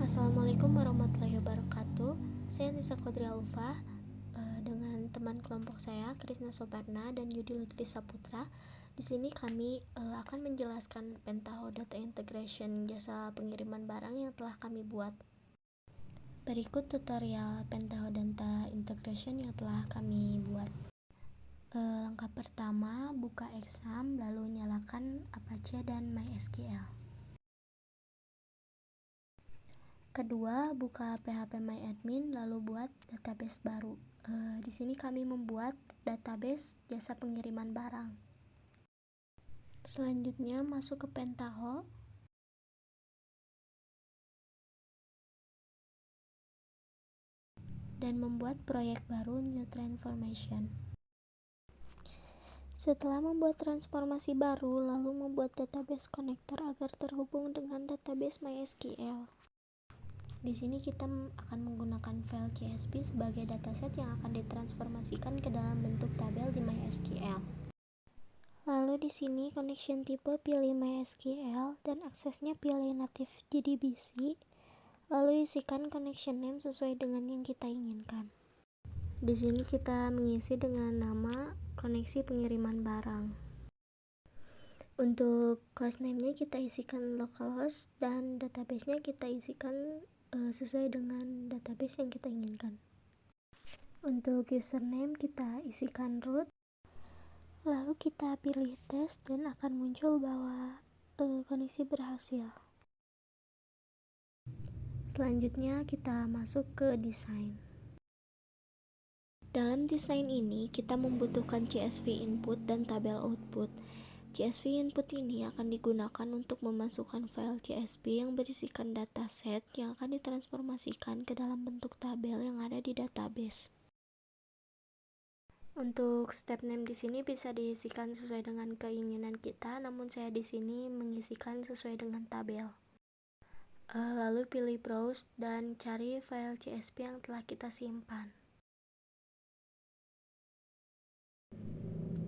Assalamualaikum warahmatullahi wabarakatuh. Saya Nisa Kodri Alfa dengan teman kelompok saya Krisna Sobarna dan Yudi Lutfi Saputra. Di sini kami akan menjelaskan Pentaho Data Integration jasa pengiriman barang yang telah kami buat. Berikut tutorial Pentaho Data Integration yang telah kami buat. Langkah pertama, buka exam, lalu nyalakan Apache dan MySQL. Kedua, buka phpMyAdmin lalu buat database baru. Di sini kami membuat database jasa pengiriman barang. Selanjutnya masuk ke Pentaho. Dan membuat proyek baru New Transformation. Setelah membuat transformasi baru, lalu membuat database connector agar terhubung dengan database MySQL. Di sini kita akan menggunakan file CSV sebagai dataset yang akan ditransformasikan ke dalam bentuk tabel di MySQL. Lalu di sini connection type pilih MySQL dan aksesnya pilih native JDBC. Lalu isikan connection name sesuai dengan yang kita inginkan. Di sini kita mengisi dengan nama koneksi pengiriman barang. Untuk hostname-nya kita isikan localhost dan database-nya kita isikan sesuai dengan database yang kita inginkan. Untuk username kita isikan root. Lalu kita pilih tes dan akan muncul bahwa koneksi berhasil. Selanjutnya kita masuk ke desain. Dalam desain ini kita membutuhkan CSV input dan tabel output. CSV input ini akan digunakan untuk memasukkan file CSV yang berisikan dataset yang akan ditransformasikan ke dalam bentuk tabel yang ada di database. Untuk step name di sini bisa diisikan sesuai dengan keinginan kita, namun saya di sini mengisikan sesuai dengan tabel. Lalu pilih browse dan cari file CSV yang telah kita simpan.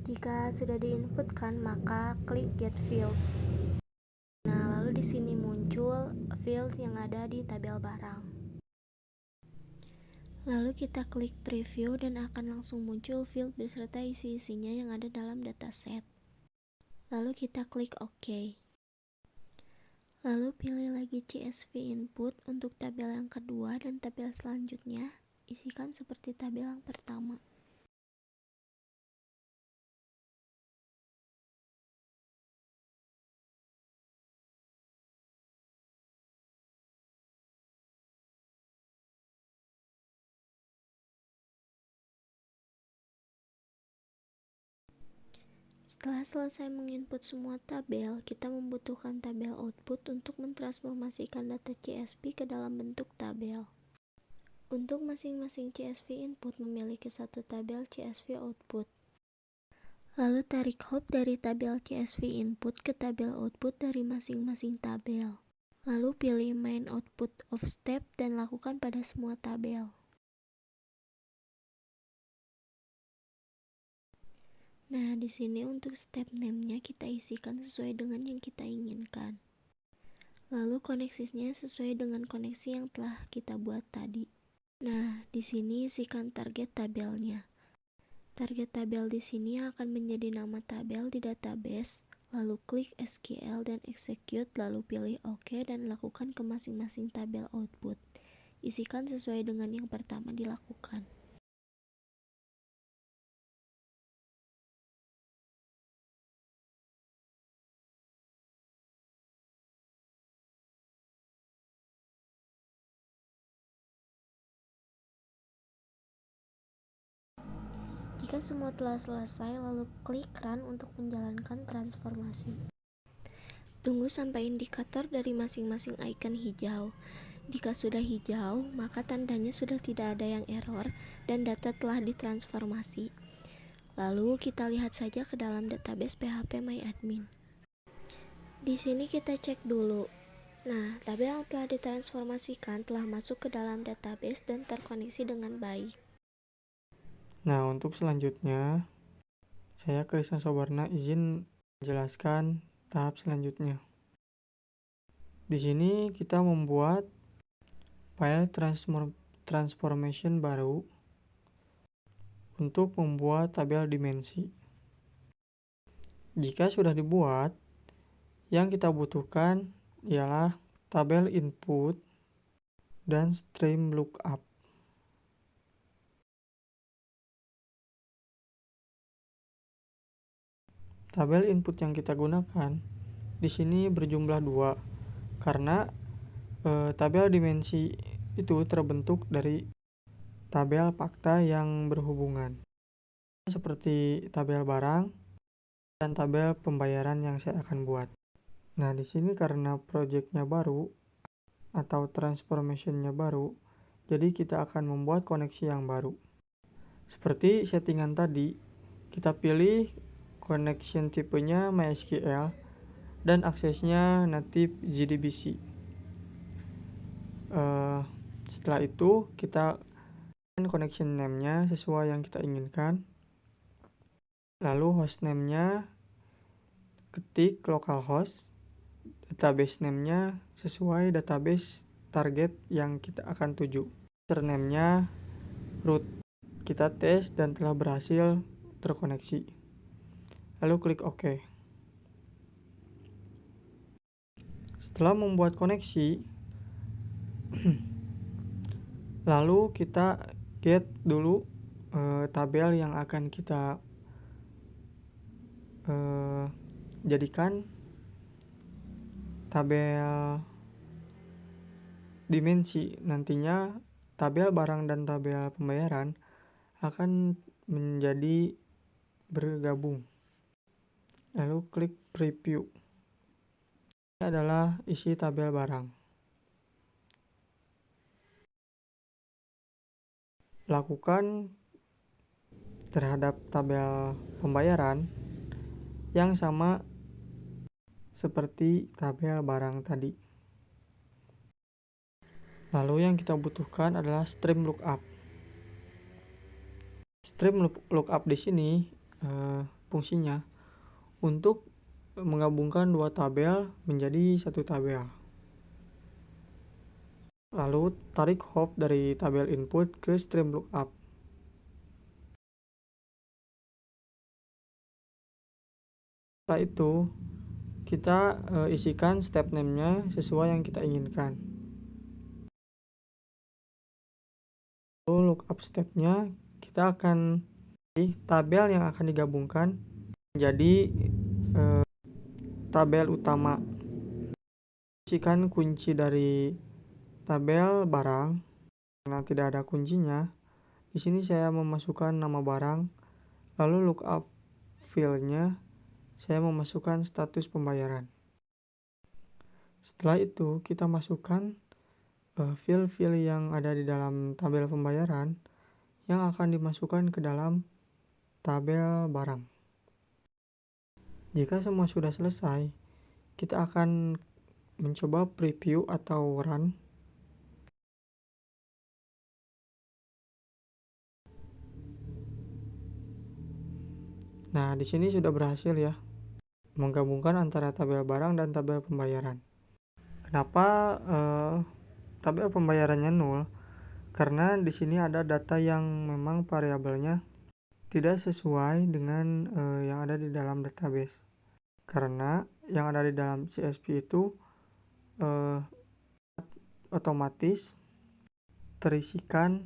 Jika sudah diinputkan, maka klik Get Fields. Nah, lalu di sini muncul fields yang ada di tabel barang. Lalu kita klik Preview dan akan langsung muncul field beserta isi-isinya yang ada dalam dataset. Lalu kita klik OK. Lalu pilih lagi CSV input untuk tabel yang kedua dan tabel selanjutnya, isikan seperti tabel yang pertama. Setelah selesai menginput semua tabel, kita membutuhkan tabel output untuk mentransformasikan data CSV ke dalam bentuk tabel. Untuk masing-masing CSV input memiliki satu tabel CSV output. Lalu tarik hop dari tabel CSV input ke tabel output dari masing-masing tabel. Lalu pilih main output of step dan lakukan pada semua tabel. Nah, di sini untuk step name-nya kita isikan sesuai dengan yang kita inginkan. Lalu koneksinya sesuai dengan koneksi yang telah kita buat tadi. Nah, di sini isikan target tabelnya. Target tabel di sini akan menjadi nama tabel di database. Lalu klik SQL dan execute, lalu pilih OK dan lakukan ke masing-masing tabel output. Isikan sesuai dengan yang pertama dilakukan. Jika semua telah selesai, lalu klik Run untuk menjalankan transformasi. Tunggu sampai indikator dari masing-masing icon hijau. Jika sudah hijau, maka tandanya sudah tidak ada yang error dan data telah ditransformasi. Lalu kita lihat saja ke dalam database phpMyAdmin. Di sini kita cek dulu. Nah, tabel yang telah ditransformasikan telah masuk ke dalam database dan terkoneksi dengan baik. Nah, untuk selanjutnya, saya Krisna Sobarna izin menjelaskan tahap selanjutnya. Di sini kita membuat file transformation baru untuk membuat tabel dimensi. Jika sudah dibuat, yang kita butuhkan ialah tabel input dan stream lookup. Tabel input yang kita gunakan di sini berjumlah 2 karena tabel dimensi itu terbentuk dari tabel fakta yang berhubungan, seperti tabel barang dan tabel pembayaran yang saya akan buat. Nah, di sini karena projectnya baru atau transformationnya baru, jadi kita akan membuat koneksi yang baru. Seperti settingan tadi, kita pilih connection tipenya MySQL dan aksesnya native JDBC. Setelah itu kita connection name-nya sesuai yang kita inginkan. Lalu hostname-nya ketik localhost, database name-nya sesuai database target yang kita akan tuju. Username-nya root. Kita tes dan telah berhasil terkoneksi. Lalu klik OK. Setelah membuat koneksi, lalu kita get dulu tabel yang akan kita jadikan tabel dimensi. Nantinya tabel barang dan tabel pembayaran akan menjadi bergabung. Lalu klik preview. Ini adalah isi tabel barang. Lakukan terhadap tabel pembayaran yang sama seperti tabel barang tadi. Lalu yang kita butuhkan adalah stream lookup. Stream lookup di sini fungsinya untuk menggabungkan 2 tabel menjadi 1 tabel. Lalu tarik hop dari tabel input ke stream lookup. Setelah itu kita isikan step name-nya sesuai yang kita inginkan. Lalu lookup step-nya kita akan pilih tabel yang akan digabungkan menjadi tabel utama. Isikan kunci dari tabel barang. Karena tidak ada kuncinya, di sini saya memasukkan nama barang, lalu lookup field-nya saya memasukkan status pembayaran. Setelah itu kita masukkan field-field yang ada di dalam tabel pembayaran yang akan dimasukkan ke dalam tabel barang. Jika semua sudah selesai, kita akan mencoba preview atau run. Nah, di sini sudah berhasil ya, menggabungkan antara tabel barang dan tabel pembayaran. Kenapa tabel pembayarannya 0? Karena di sini ada data yang memang variabelnya tidak sesuai dengan yang ada di dalam database. Karena yang ada di dalam CSV itu otomatis terisikan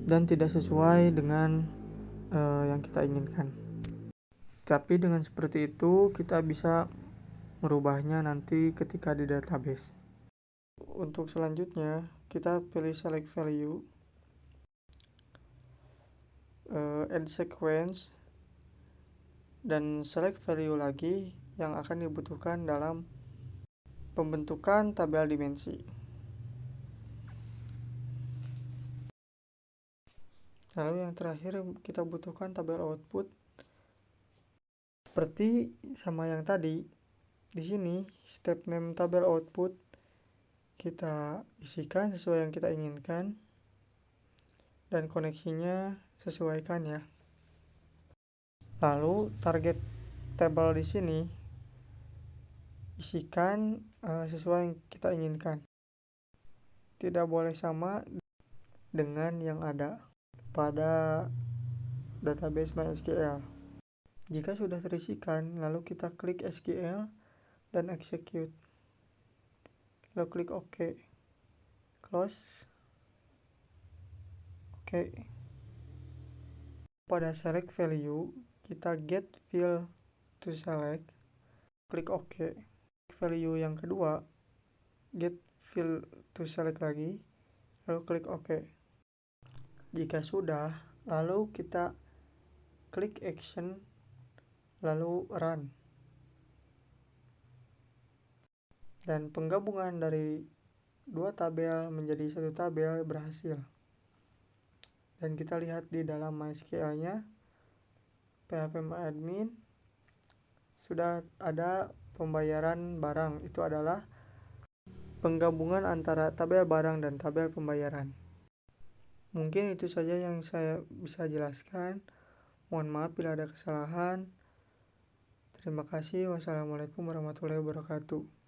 dan tidak sesuai dengan yang kita inginkan. Tapi dengan seperti itu kita bisa merubahnya nanti ketika di database. Untuk selanjutnya kita pilih select value, add sequence, dan select value lagi yang akan dibutuhkan dalam pembentukan tabel dimensi. Lalu yang terakhir kita butuhkan tabel output. Seperti sama yang tadi, di sini step name tabel output kita isikan sesuai yang kita inginkan dan koneksinya sesuaikan ya. Lalu target table di sini isikan sesuai yang kita inginkan. tidak boleh sama dengan yang ada pada database MySQL. Jika sudah terisikan, lalu kita klik SQL dan execute. Lalu klik OK. Close. OK. Pada select value, kita get field to select. Klik OK. Value yang kedua, get field to select lagi. Lalu klik OK. Jika sudah, lalu kita klik action, lalu run. Dan penggabungan dari dua tabel menjadi satu tabel berhasil. Dan kita lihat di dalam MySQL-nya, phpMyAdmin sudah ada pembayaran barang. Itu adalah penggabungan antara tabel barang dan tabel pembayaran. Mungkin itu saja yang saya bisa jelaskan. Mohon maaf bila ada kesalahan. Terima kasih. Wassalamualaikum warahmatullahi wabarakatuh.